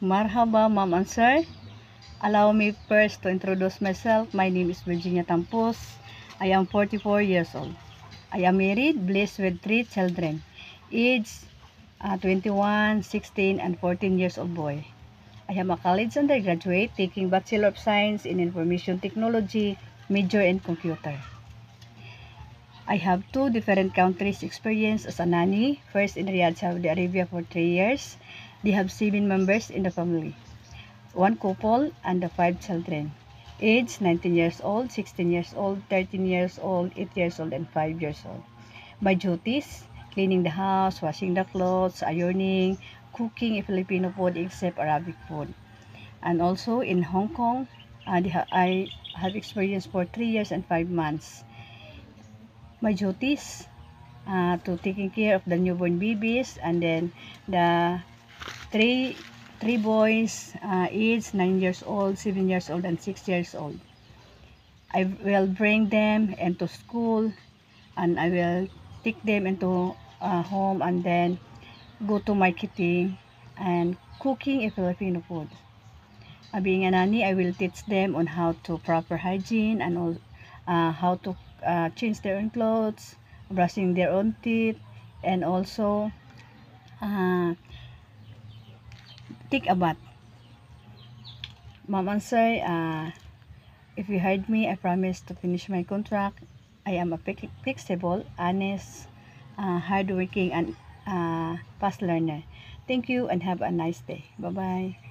Marhaba, ma'am and sir. Allow me first to introduce myself. My name is Virginia Tampos. I am 44 years old. I am married, blessed with 3 children, age 21, 16, and 14 years old boy. I am a college undergraduate taking Bachelor of Science in Information Technology, major in computer. I have 2 different countries experience as a nanny. First in Riyadh, Saudi Arabia for 3 years. They have 7 members in the family. 1 couple and 5 children. Age 19 years old, 16 years old, 13 years old, 8 years old, and 5 years old. My duties, cleaning the house, washing the clothes, ironing, cooking a Filipino food except Arabic food. And also in Hong Kong, I have experience for 3 years and 5 months. My duties, to taking care of the newborn babies, and then the three boys, age 9 years old, 7 years old, and 6 years old. I will bring them into school, and I will take them into home, and then go to marketing and cooking a Filipino food. Being a nanny, I will teach them on how to proper hygiene and all, how to change their own clothes, brushing their own teeth, and also uh, take a bath. Mom and sir, if you hired me, I promise to finish my contract. I am a flexible, honest, hardworking, and fast learner. Thank you and have a nice day. Bye-bye.